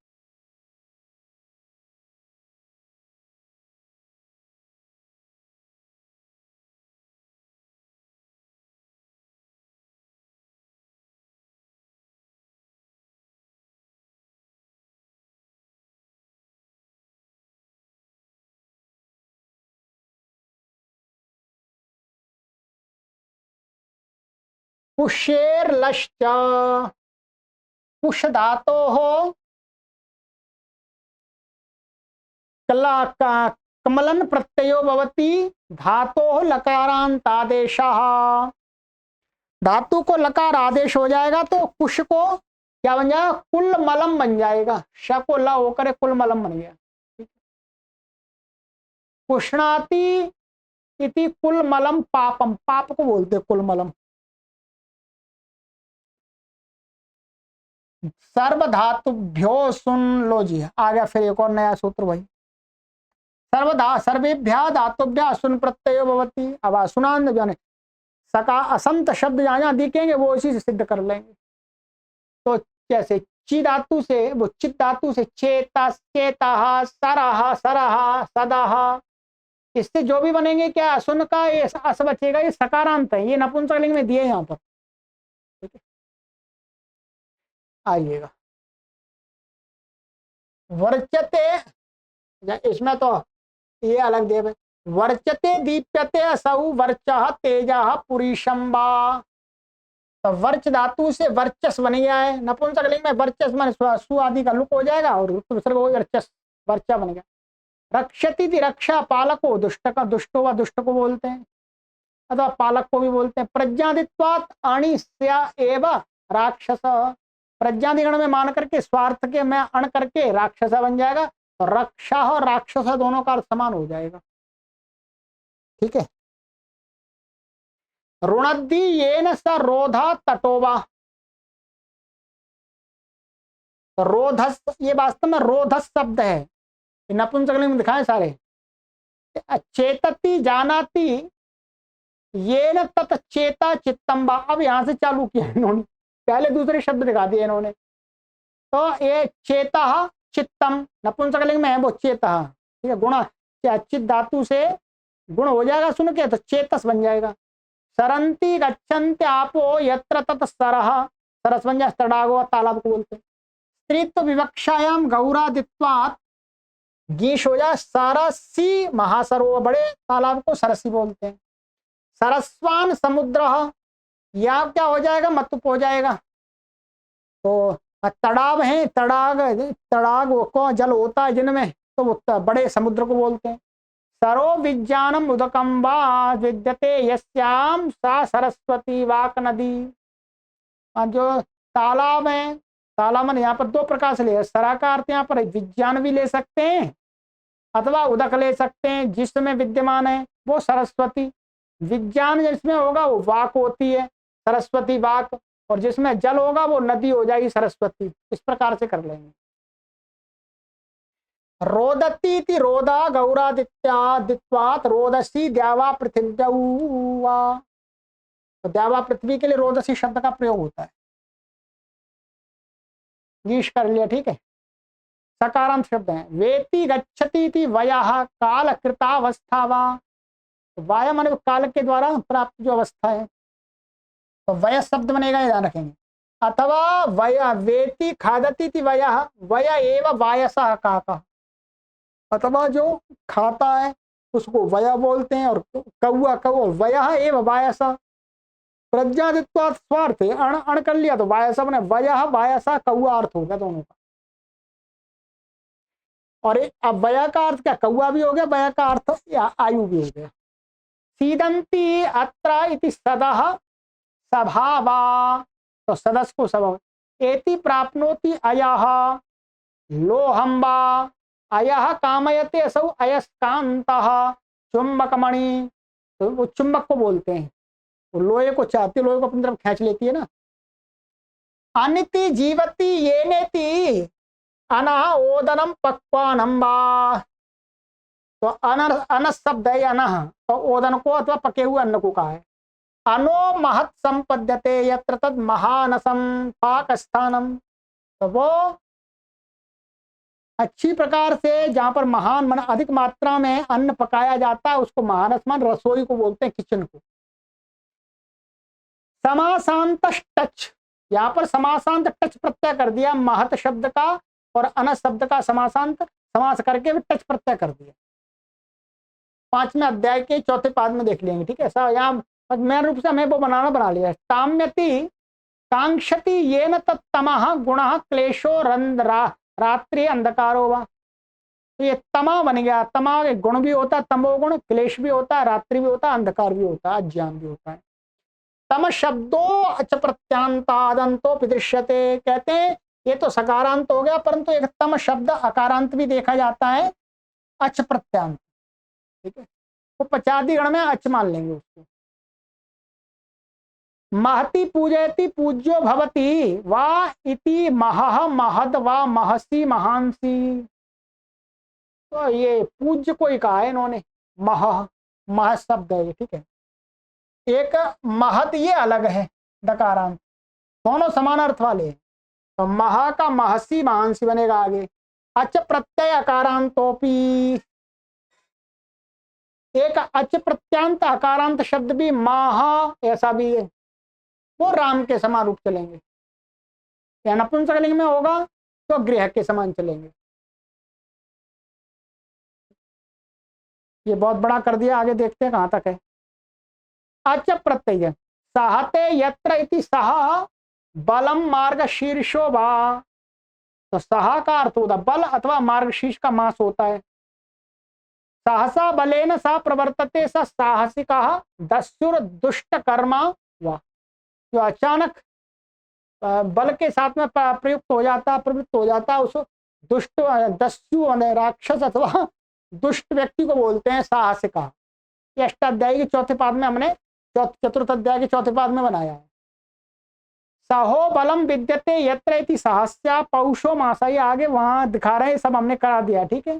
पुष्येर लश्च पुष धातो हो कमलन प्रत्ययो भवति धातो लकारांतादेशः। धातु को लकार आदेश हो जाएगा तो कुश को क्या बन जाएगा, कुल मलम बन जाएगा। श को ला होकर कुल मलम बन गया। कुष्णाति इति कुल मलम पापम, पाप को बोलते कुल मलम। सर्वधातुभ्यो सुन लो जी, आ गया फिर एक और नया सूत्र भाई। सर्वेभ्या धातुभ्या सुन प्रत्ययो भवति। अब असुनान जाने सका असंत शब्द जहां दिखेंगे वो इसी से सिद्ध कर लेंगे। तो जैसे ची धातु से, वो चित धातु से चेता चेता सरह सरह सदाह, इससे जो भी बनेंगे क्या असुन का ये अस बचेगा, ये सकारांत है, ये नपुंसकलिंग में दिए यहाँ पर। ठीक है, आइएगा वर्चते, इसमें तो ये अलग दे भाई। वर्चते दीप्यते असौ वर्चः तेजः पुरीशंबा। तो वर्च धातु से वर्चस बन गया है, नपुंसकलिंग में वर्चस मन सु आदि का लुक हो जाएगा और दूसरे को वर्चस वर्चा बन गया। रक्षति थी रक्षा, पालक को दुष्ट का दुष्टो व दुष्ट को बोलते हैं अथवा पालक को भी बोलते हैं। प्रज्ञादित्वात् अणिस्या एव राक्षस, प्रज्ञादिगण में मान करके स्वार्थ के में अण करके राक्षस बन जाएगा। तो रक्षा और राक्षस दोनों का अर्थ समान हो जाएगा। ठीक है, ऋणद्धि येन स रोधा तटोवा। तो रोधस, ये वास्तव में रोधस शब्द है, नपुंसकलिंग में दिखाए सारे। चेतति जानाति येन तत चेता चित्तम्बा। अब यहां से चालू किया इन्होंने, पहले दूसरे शब्द दिखा दिए इन्होंने। तो ये चेता चित्तम नपुंसकलिंग में है वो चेता। ठीक है, गुण चित धातु से गुण हो जाएगा सुन के, तो चेतस बन जाएगा। सरंती गच्छन्ति आपो यत्र तत सरह, सरस बन जाए तड़ागो, तालाब को बोलते हैं। स्त्रीत्व विवक्षायाम गौरादित्वात् गीश हो जाए सरसी महासरोवर, बड़े तालाब को सरसी बोलते हैं। सरस्वान समुद्र, या क्या हो जाएगा मतुप हो जाएगा। तो तड़ाव है, तड़ाग तड़ाग को जल होता है जिनमें, तो वो बड़े समुद्र को बोलते हैं। सरो विज्ञानम उदकम वा विद्यते यस्याम सा सरस्वती वाक नदी। जो तालाब है, तालाब में यहाँ पर दो प्रकार से ले, सरा का अर्थ यहाँ पर विज्ञान भी ले सकते हैं अथवा उदक ले सकते हैं, जिसमें विद्यमान है वो सरस्वती। विज्ञान जिसमें होगा वो वाक होती है, सरस्वती वाक, और जिसमें जल होगा वो नदी हो जाएगी सरस्वती। इस प्रकार से कर लेंगे। रोदती थी रोदा गौरादित्यादित्वात् रोदसी द्यावा पृथिव्या। तो द्यावा पृथ्वी के लिए रोदसी शब्द का प्रयोग होता है। गीश कर लिया, ठीक है। सकारांत शब्द है। वेति गच्छति थी वयः काल कृतावस्था वा। तो वाया माने काल के द्वारा प्राप्त जो अवस्था है, तो वय शब्द बनेगा, ध्यान रखेंगे। अथवा वय वेति खादती थी वयः वय एव वायसः काका, अथवा जो खाता है उसको वया बोलते हैं, और कौआ कौ वयः एव वायसा। प्रज्ञादित्वात् स्वार्थ अण अण कर लिया तो वायसा बने, वयः वायसा कौआ अर्थ हो गया दोनों का। और अब वया का अर्थ क्या, कौआ भी हो गया, वया का अर्थ आयु भी हो गया। सीदंती अत्र इति सदः सभावा, तो सदस्य को स्वभाव। एति प्राप्नोति अयः लोहंबा, अयः कामयते असौ अयस्कान्तः चुंबकमणि। तो वो चुंबक को बोलते हैं, वो लोहे को चाहती, लोहे को अपनी तरफ खींच लेती है ना। अनिति जीवती ये नेति अनः ओदनम पक्वानम वा, तो अन शब्द है अनः, तो ओदन को अथवा पके हुए अन्न को कहा है। अनो महत संपद्यते यत्र तद महानसम पाक स्थानम, तो वो अच्छी प्रकार से जहां पर महान मन अधिक मात्रा में अन्न पकाया जाता है उसको महानस मन रसोई को बोलते हैं, किचन को। समासांत टच, यहाँ पर समासांत टच प्रत्यय कर दिया महत शब्द का, और अनस शब्द का समासांत समास करके भी टच प्रत्यय कर दिया। 5वें अध्याय के 4थे पाद में देख लेंगे, ठीक है। यहाँ मेन रूप से हमें वो बना लिया। ताम्यति कांक्षति येन तत्तमः गुणः क्लेशो रंध्रा रात्रि अंधकारो वा, तो ये तमा बन गया। तमा गुण भी होता है तमोगुण, क्लेश भी होता है, रात्रि भी होता है, अंधकार भी होता है, अज्ञान भी होता है। तम शब्दो अच प्रत्यांतादंतो दृश्यते, कहते हैं ये तो सकारांत हो गया, परंतु एक तम शब्द अकारांत भी देखा जाता है, अच प्रत्यांत, ठीक है। वो पचादी गण में अच मान लेंगे उसको। महति पूजयति पूज्यो भवति वा इति महः महद वा महसी महांसी, तो ये पूज्य को ही कहा है इन्होंने, मह शब्द है ये, ठीक है। एक महत ये अलग है दकारांत, दोनों समान अर्थ वाले हैं, तो महा का महसी महांसी बनेगा आगे। अच प्रत्यय अकारांतोपी, एक अच प्रत्यांत अकारांत शब्द भी महा ऐसा भी है, वो राम के समान रूप चलेंगे। या नपुंसकलिंग में होगा तो गृह के समान चलेंगे। ये बहुत बड़ा कर दिया, आगे देखते हैं कहां तक है। अच प्रत्यय सहते यत्र इति सह बलम मार्ग शीर्षो भा, तो सह का अर्थ होता बल अथवा मार्ग शीर्ष का मास होता है। सहसा बलेन सा प्रवर्तते स साहसिकः दस्युर दुष्ट कर्मा वा, जो अचानक बल के साथ में प्रयुक्त हो जाता है, प्रवृत्त हो जाता है, उसको दुष्ट दस्यु राक्षस अथवा दुष्ट व्यक्ति को बोलते हैं साहसिका। ये अष्टाध्याय के 4थे पाद में हमने चतुर्थ अध्याय के 4थे पाद में बनाया है। सहो बलम विद्यते यत्र इति सहस्या पौषो मासा, ये आगे वहां दिखा रहे हैं, सब हमने करा दिया, ठीक है।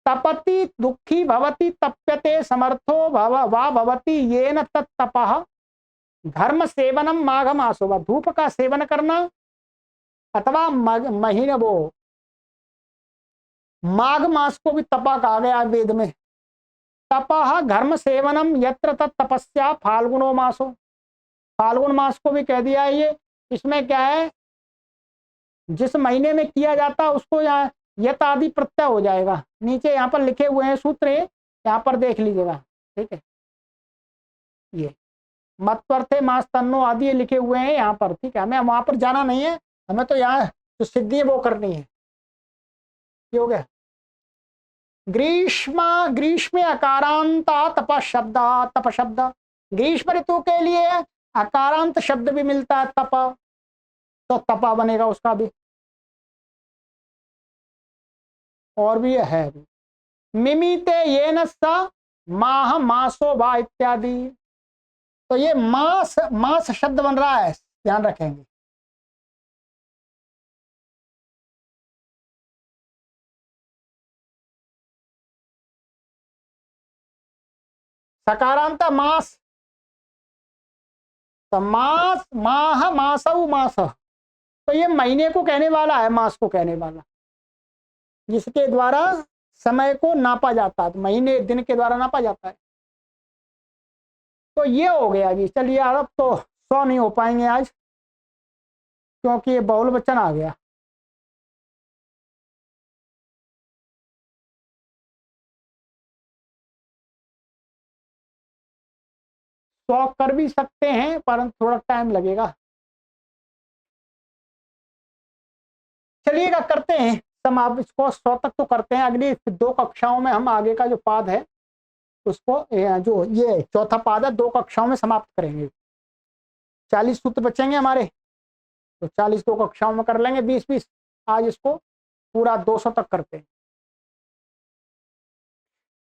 तपति दुखी भवति तप्यते समर्थो वा भवति येन तत्तपः धर्म सेवनम माघ मासो वा, धूप का सेवन करना अथवा महीने वो माघ मास को भी तपा कहा गया वेद में। तपः धर्म सेवनम यत्र तपस्या फाल्गुनो मासो, फाल्गुन मास को भी कह दिया है। ये इसमें क्या है, जिस महीने में किया जाता है उसको यहाँ यत आदि प्रत्यय हो जाएगा। नीचे यहाँ पर लिखे हुए हैं सूत्र, यहाँ पर देख लीजिएगा, ठीक है। ये मत्वर्थे मास तन्नो आदि लिखे हुए हैं यहाँ पर, ठीक है। हमें वहां पर जाना नहीं है, हमें तो यहाँ जो सिद्धि वो करनी है। ये हो गया। ग्रीष्म अकारांता तप शब्द, ग्रीष्म ऋतु के लिए अकारांत शब्द भी मिलता है तप, तो तपा बनेगा उसका भी। और भी है मिमीते येन स माह मासो वा इत्यादि, तो ये मास शब्द बन रहा है, ध्यान रखेंगे। सकारांत मास, तो मास माह मासौ मास, तो ये महीने को कहने वाला है, मास को कहने वाला, जिसके द्वारा समय को नापा जाता है, महीने दिन के द्वारा नापा जाता है। तो ये हो गया जी। चलिए अब तो 100 नहीं हो पाएंगे आज, क्योंकि ये बहुल वचन आ गया। तो कर भी सकते हैं परंतु थोड़ा टाइम लगेगा। चलिएगा करते हैं समाप्त, इसको 100 तक तो करते हैं। अगली 2 कक्षाओं में हम आगे का जो पाद है उसको, जो ये चौथा पाद है, 2 कक्षाओं में समाप्त करेंगे। 40 सूत्र बचेंगे हमारे, तो 40 2 कक्षाओं में कर लेंगे, 20-20। आज इसको पूरा 200 तक करते हैं।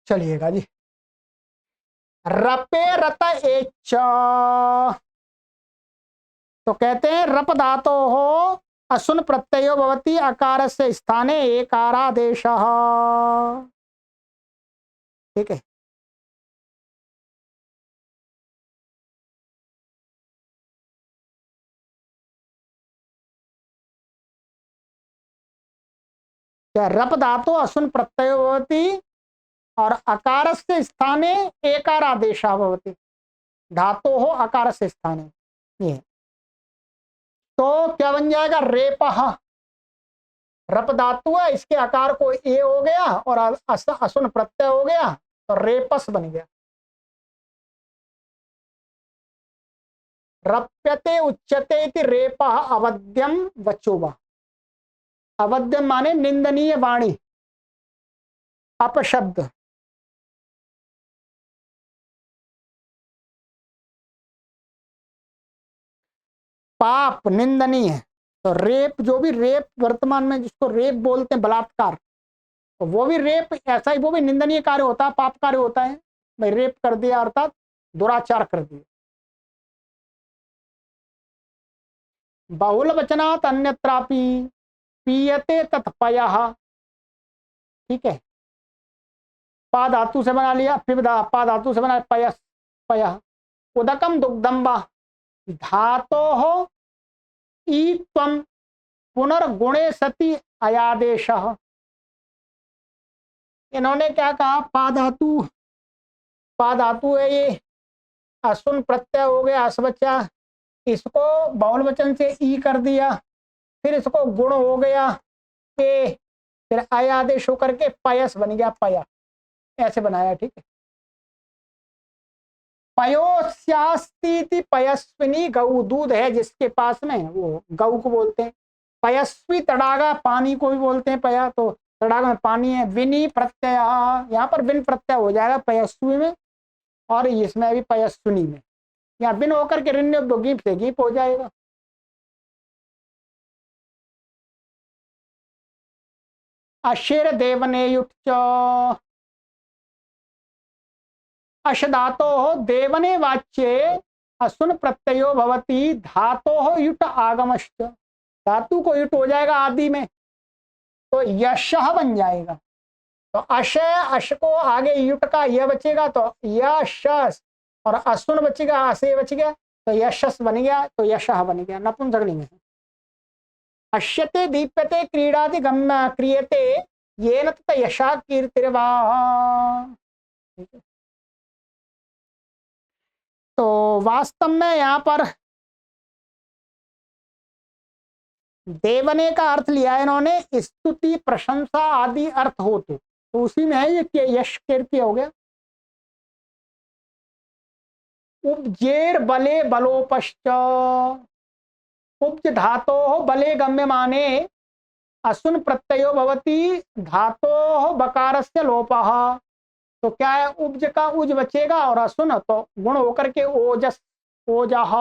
चलिएगा जी। रपे रत एच, तो कहते हैं रप धातो हो असुन प्रत्ययो भवति अकारस्य स्थाने एकारादेशः। ठीक है। क्या रप धातु असुन प्रत्ययो भवति और अकारस्य स्थाने एकारादेशः भवति। धातु हो अकारस्य स्थाने, ये तो क्या बन जाएगा, रेपः। रप धातु है, इसके आकार को ए हो गया और असुन प्रत्यय हो गया तो रेपस बन गया। रप्यते उच्यते इति रेपः अवध्यम वचोवा। अवध्यम माने निंदनीय वाणी, अपशब्द। पाप निंदनीय है। तो रेप, जो भी रेप वर्तमान में जिसको रेप बोलते हैं, बलात्कार, तो वो भी रेप ऐसा ही, वो भी निंदनीय कार्य होता है, पाप कार्य होता है। भाई रेप कर दिया अर्थात दुराचार कर दिया। बहुल वचनात् अन्यत्रापि पीयते तत्पयः। ठीक है, पा धातु से बना लिया, फिर पा धातु से बना पयस पयः। उदकम दुग्धम वा धातोः ईत्वं पुनर्गुणे सति अयादेशः। इन्होंने क्या कहा, पा धातु है, ये असुन प्रत्यय हो गया, असवचा, इसको बहुल वचन से ई कर दिया, फिर इसको गुण हो गया ए, फिर अयादेश होकर के पयस बन गया, पया, ऐसे बनाया। ठीक है। पयोस्यास्तीति पयस्विनी गौ, दूध है जिसके पास में, वो गौ को बोलते हैं। पयस्वी तड़ागा, पानी को भी बोलते हैं पया, तो तड़ागा में पानी है। विनी प्रत्यय, यहाँ पर विन प्रत्यय हो जाएगा पयस्वी में, और इसमें भी पयस्विनी में। यहाँ विन होकर के ऋण गीप से गीप हो जाएगा। अशिर देवने अश धातो देवने वाच्ये असुन प्रत्ययो भवति धातो युट आगमश्च। धातु को युट हो जाएगा आदि में, तो यशः बन जाएगा। तो अश, अश को आगे युट का यह बचेगा तो यशस, और असुन बचेगा, असे बच गया तो यशस बन गया, तो यशः बन गया, नपुंसकलिंग है। अश्यते दीप्यते क्रीडादि गम्य क्रियते येन तत यशः कीर्तिर्वा। तो वास्तव में यहाँ पर देवने का अर्थ लिया है इन्होंने, स्तुति प्रशंसा आदि अर्थ होते, तो उसी में है ये यश कीर्ति हो गया। उपजेर बले बलोपश्च, उपज धातो बले गम्य माने असुन प्रत्ययो भवति धातो बकारस्य लोपः। तो क्या है, उपज का उज बचेगा और असुन तो गुण होकर के ओजस, ओजह।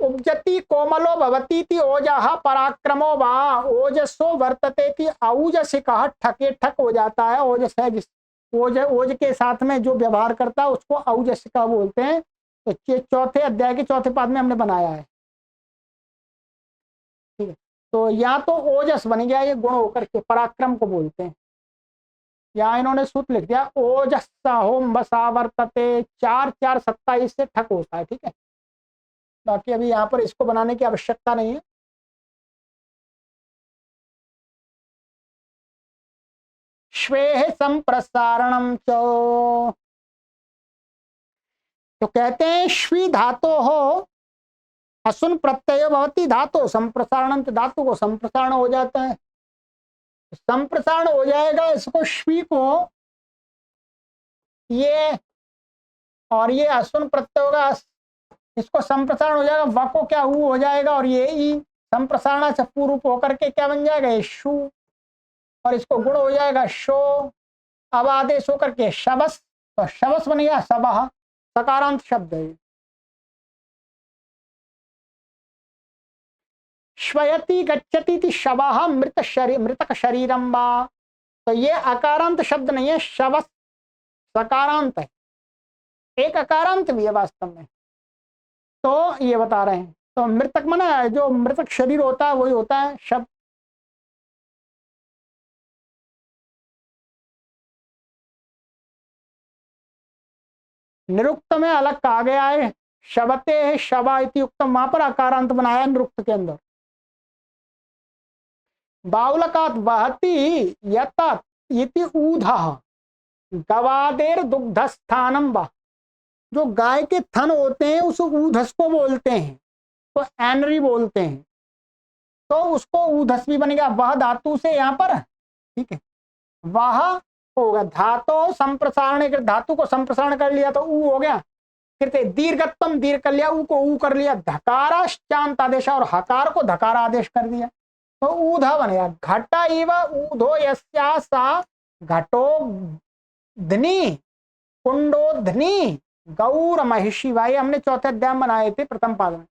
उपजति कोमलो भवती थी ओजह पराक्रमो वा ओजसो वर्तते थी औजसिकः, ठके ठक हो जाता है। ओजस है जिस ओज, ओज के साथ में जो व्यवहार करता है उसको औजसिका बोलते हैं। तो चौथे अध्याय के चौथे पाद में हमने बनाया है। ठीक है, तो या तो ओजस बन गया, ये गुण होकर के पराक्रम को बोलते हैं। यहाँ इन्होंने सूत्र लिख दिया ओजस होम बसा वर्तते, 4 4 27 से ठक होता है। ठीक है, बाकी अभी यहाँ पर इसको बनाने की आवश्यकता नहीं है। श्वेह संप्रसारणम च, तो कहते हैं श्वी धातो हो असुन प्रत्यय भवती धातो संप्रसारणम, तो धातु को संप्रसारण हो जाता है, संप्रसारण हो जाएगा। इसको श्वी को ये, और ये असुन प्रत्यय होगा, इसको संप्रसारण हो जाएगा, व को क्या ऊ हो जाएगा, और ये ई संप्रसारण से पूर्व होकर के क्या बन जाएगा, ये शु, और इसको गुण हो जाएगा शो, अब आदेश होकर के शबस, तो शबस बन गया सबह, सकारांत शब्द है। श्वयति गच्छति थी शबह मृतक शरीरम वा, तो ये अकारांत शब्द नहीं है, शबस सकारांत है, एक अकारांत भी है वास्तव में। तो ये बता रहे हैं, तो मृतक माना जो मृतक शरीर होता है वही होता है शब्द। निरुक्त में अलग कहा गया है, शबते है शबा इति युक्तम, वहां पर अकारांत बनाया निरुक्त के अंदर। बाहुलकात वहति यत इति ऊधः गवादेर दुग्ध स्थानम वा, जो गाय के थन होते हैं उस ऊधस को बोलते हैं, तो एनरी बोलते हैं, तो उसको ऊधस भी बनेगा वह धातु से यहाँ पर, ठीक है। वह होगा धातु संप्रसारण, धातु को संप्रसारण कर लिया तो ऊ हो गया, फिर दीर्घत्तम दीर्घ कर लिया, ऊ को ऊ कर लिया, धकाराश्चांत आदेश और हकार को धकार आदेश कर दिया, तो ऊधा बनेगा। घट इव ऊधो यस्या सा घटो धनी कुंडोधनी गौर महिषी, भाई हमने चौथे अध्याय में बनाए थे प्रथम पाद में।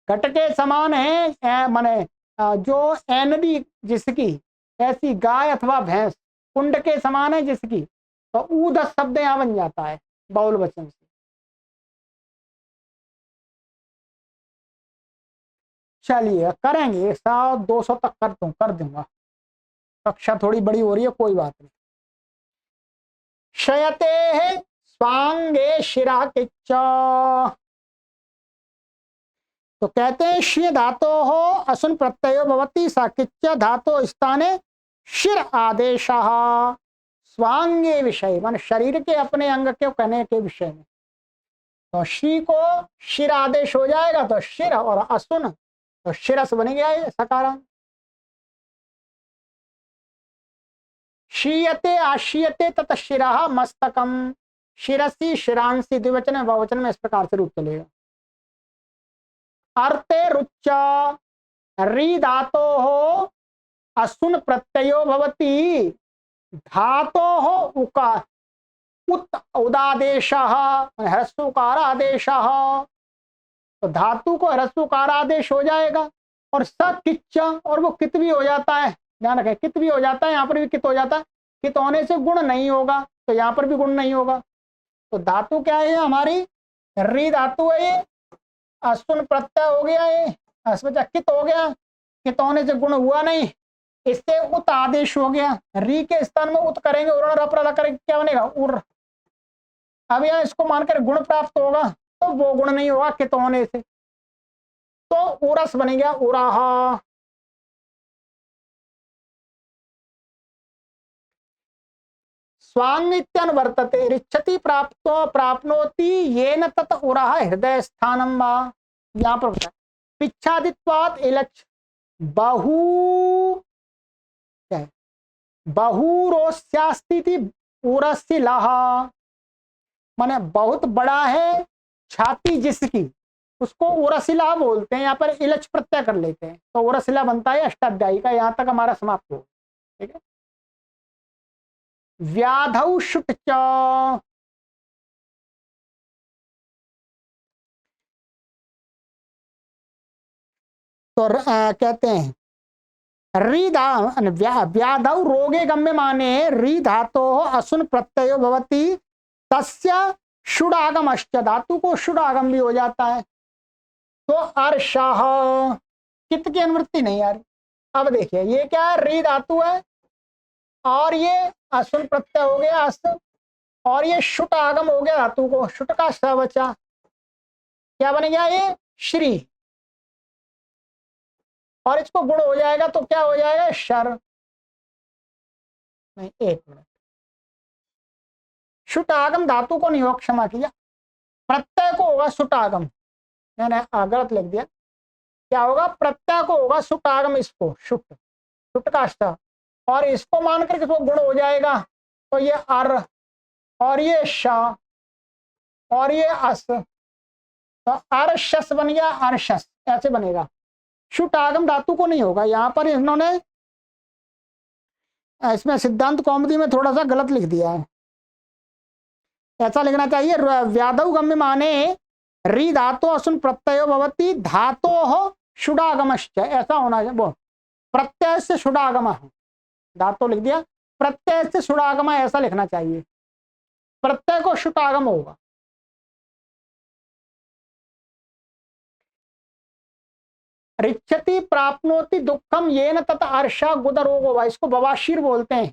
घट के समान है माने जो एनडी जिसकी, ऐसी गाय अथवा भैंस, कुंड के समान है जिसकी, तो ऊध शब्द यहां बन जाता है बहुल वचन से। चलिए करेंगे 100-200 तक कर दूंगा, कक्षा थोड़ी बड़ी हो रही है, कोई बात नहीं। शयते है स्वांगे शिरा किच्च, तो कहते हैं शिय धातो हो असुन प्रत्ययो भवति सा किच्च धातो स्थाने शिर आदेश स्वांगे विषय, मान शरीर के अपने अंग के कहने के विषय में, तो शी को शिर आदेश हो जाएगा तो शिर, और असुन तो शिरस बन गया सकारांत। शीयते आशीयते तत शिरा मस्तकम, शिरसी शिरांसी द्विवचन बहुवचन में इस प्रकार से रूप चलेगा। अर्थे रुच्च री धातो हो असुन प्रत्ययो भवति धातो हो उका उत उदादेश ह्रस्वकार आदेश, तो धातु को ह्रस्वकार आदेश हो जाएगा, और स किच्च, और वो कित भी हो जाता है, ध्यान रखें कित भी हो जाता है, यहाँ पर भी कित हो जाता है, कित होने से गुण नहीं होगा तो यहाँ पर भी गुण नहीं होगा। तो धातु क्या है हमारी, री धातु है ये, असुन प्रत्यय हो गया ये, अस्वचा कित हो गया, कित होने से गुण हुआ नहीं, इससे उत आदेश हो गया, री के स्थान में उत करेंगे, उरण रपर करेंगे, क्या बनेगा उर। अब यहाँ इसको मानकर गुण प्राप्त होगा तो वो गुण नहीं होगा कित होने से, तो उरस बन गया उराहा। स्वांग इत्यनुवर्तते रिच्छति प्राप्तो प्राप्नोति येन तत उराह हृदय स्थानम वा, यहाँ पर बताया पिच्छादित्वात् इलच्छ बहु क्या है बहुरोस्यास्ति उरस्य लहा, माने बहुत बड़ा है छाती जिसकी, उसको उरसिला बोलते हैं, यहाँ पर इलच प्रत्यय कर लेते हैं, तो उरसिला बनता है अष्टाध्यायी का। यहाँ तक हमारा समाप्त हो, ठीक है। व्याधौ शुट च, तो कहते हैं व्याधौ रोगे गम्य माने री धातो असुन प्रत्ययो भवति तस्य शुडागमश्च, धातु को शुडागम भी हो जाता है, तो अर्षः कित की अनुवृत्ति नहीं आ रही। अब देखिए ये क्या है, री धातु है और ये असुन प्रत्यय हो गया अस, और ये शुट आगम हो गया धातु को, शुट का स बचा, क्या बन गया ये श्री, और इसको गुण हो जाएगा तो क्या हो जाएगा शर, नहीं एक मिनट, शुट आगम धातु को नहीं हो, क्षमा किया, प्रत्यय को होगा शुट आगम, मैंने गलत लिख दिया, क्या होगा प्रत्यय को होगा शुट आगम, इसको शुट, शुट का स, और इसको मान करके इसको गुण हो जाएगा, तो ये अर और ये श और ये अस, तो अर्शस बन गया अर्शस, ऐसे बनेगा। शुट आगम धातु को नहीं होगा, यहाँ पर इन्होंने इसमें सिद्धांत कौमुदी में थोड़ा सा गलत लिख दिया है, ऐसा लिखना चाहिए व्याधौ गम्य माने री धातो असुन प्रत्ययो भवति धातो हो शुडागमश्च, ऐसा होना चाहिए, वो प्रत्यय से शुडागम, धातु लिख दिया प्रत्यय से शुडागम, ऐसा लिखना चाहिए, प्रत्यय को शुटागम होगा। रिच्छति प्राप्नोति दुखम येन तत अर्षा गुदरोगो वा, इसको बवाशीर बोलते हैं।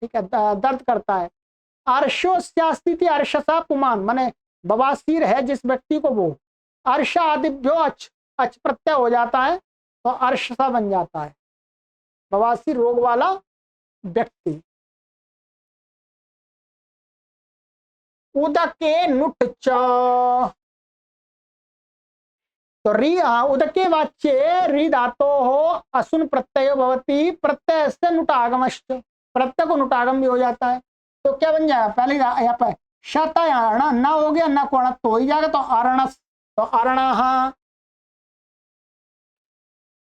ठीक है, दर्द करता है। अर्शोस्यास्ति अर्शसा पुमान, माने बवासीर है जिस व्यक्ति को, वो अर्श आदिभ्यो अच प्रत्यय हो जाता है तो अर्शसा बन जाता है, बवासीर रोग वाला व्यक्ति। उदके नुट च, तो उदके वाच्य री धातो हो असुन प्रत्यय भवती, प्रत्यय से नुटागमश्च, प्रत्यय को नुटागम भी हो जाता है। तो क्या बन जाएगा, पहले यहाँ पर शतयाण न हो गया, न कोण तो हो ही जाएगा, तो अरणस, तो अरणः।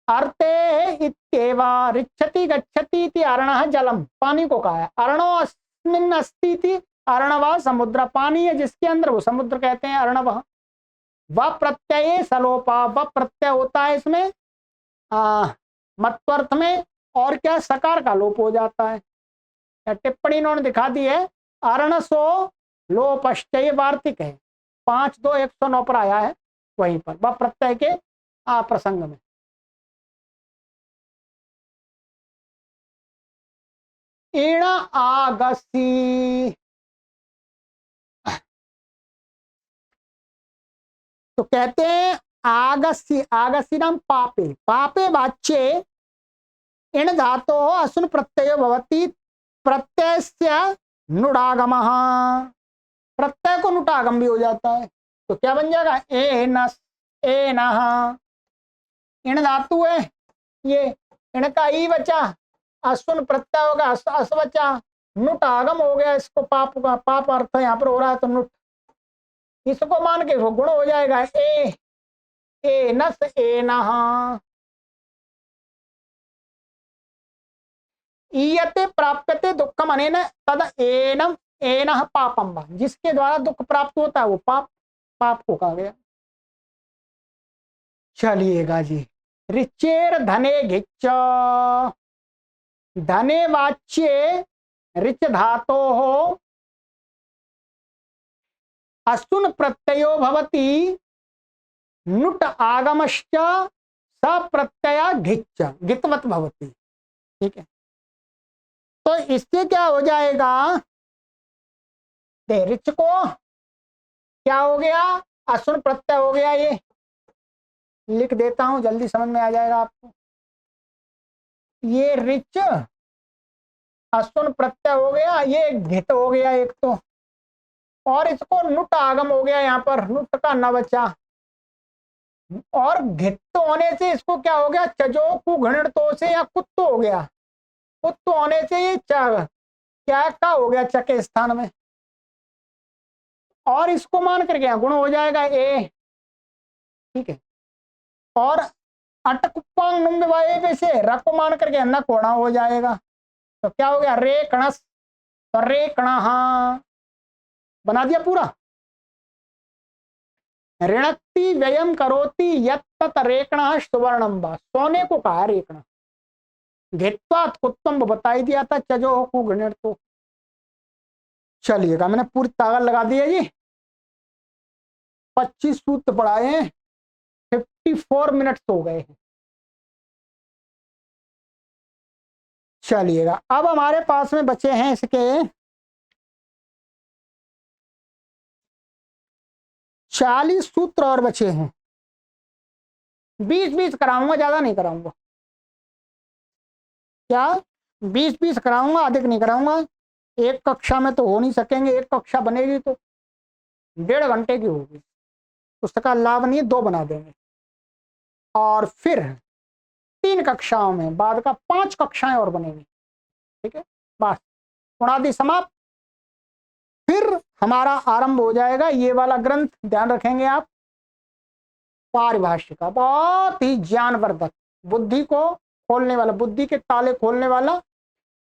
अर्थे इत्येवा रिच्छति गच्छति इति अरणः जलम, पानी को कहा है। अरणो अस्मिन् अस्ति इति अर्णव समुद्र, पानी है जिसके अंदर वो समुद्र कहते हैं अर्णव। व प्रत्यय सलोपा, व प्रत्यय होता है इसमें मत्वर्थ में, और क्या सकार का लोप हो जाता है। टिप्पणी इन्होंने दिखा दी है, अरणसो लोपश्चय वार्तिक है, 5-2-109 पर आया है वहीं पर, व प्रत्यय के प्रसंग में। ईण आगसी, तो कहते हैं आगसी, आगसी नाम पापे, पापे वाच्ये इण धातो असुन प्रत्यय भवति, प्रत्यय से नुडागम, प्रत्यय को नुटागम भी हो जाता है। तो क्या बन जाएगा, एनस एनः, इण धातु है ये, इण का ई बचा, असुन प्रत्यय होगा, अस बचा, नुटागम हो गया, इसको पाप का पाप अर्थ यहाँ पर हो रहा है तो नुट, इसको मान के गुण हो जाएगा एनस एनः। ईयते प्राप्यते दुखम अनेन तद एनम एनः पापम, जिसके द्वारा दुख प्राप्त होता है वो पाप, पाप को कहा गया। चलिएगा जी, रिचेर धने घिच्च, धने वाच्ये रिच धातो हो असुन प्रत्ययो भवति, नुट आगमश्च स प्रत्यय घिच्च घितवत भवति। ठीक है, तो इससे क्या हो जाएगा, रिच को क्या हो गया, असुन प्रत्यय हो गया, ये लिख देता हूं जल्दी समझ में आ जाएगा आपको। ये रिच असुन प्रत्यय हो गया, ये घित हो गया एक तो, और इसको नुट आगम हो गया, यहाँ पर नुट का न बचा, और घित होने से इसको क्या हो गया, चजो कु घृणतो से या कुत्तो हो गया, कुत्तो होने से ये क्या का हो गया च के स्थान में, और इसको मान करके गुण हो जाएगा ए। ठीक है, और अटकुपांग नुम्बवाये से र को मान करके न कोणा हो जाएगा, तो क्या हो गया, रे कणस, तो रे कणः बना दिया पूरा। ऋणक्ति व्ययम करोति यत्तत रेकणः सुवर्णम वा, सोने को कहा रेकण, घित्वात कुत्तम बताई दिया था, चजो को घृणित तो। चलिएगा, मैंने पूरी ताकत लगा दी है जी, 25 सूत्र पढ़ाए हैं, 54 मिनट हो गए हैं। चलिएगा, अब हमारे पास में बचे हैं इसके 40 सूत्र और बचे हैं, 20-20 कराऊंगा, ज्यादा नहीं कराऊंगा। क्या 20-20 कराऊंगा, अधिक नहीं कराऊंगा, एक कक्षा में तो हो नहीं सकेंगे, एक कक्षा बनेगी तो 1.5 घंटे की होगी, उसका लाभ नहीं है, 2 बना देंगे, और फिर 3 कक्षाओं में बाद का 5 कक्षाएं और बनेंगी। ठीक है, बस उणादि समाप्त, फिर हमारा आरंभ हो जाएगा ये वाला ग्रंथ, ध्यान रखेंगे आप, पारिभाष्य का, बहुत ही ज्ञानवर्धक, बुद्धि को खोलने वाला, बुद्धि के ताले खोलने वाला।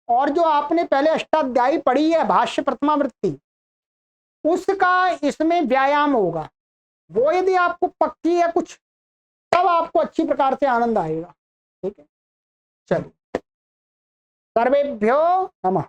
और जो आपने पहले अष्टाध्यायी पढ़ी है भाष्य प्रथमावृत्ति, उसका इसमें व्यायाम होगा, वो यदि आपको पक्की है कुछ, तब आपको अच्छी प्रकार से आनंद आएगा। ठीक है, चलिए, सर्वेभ्यो नमः।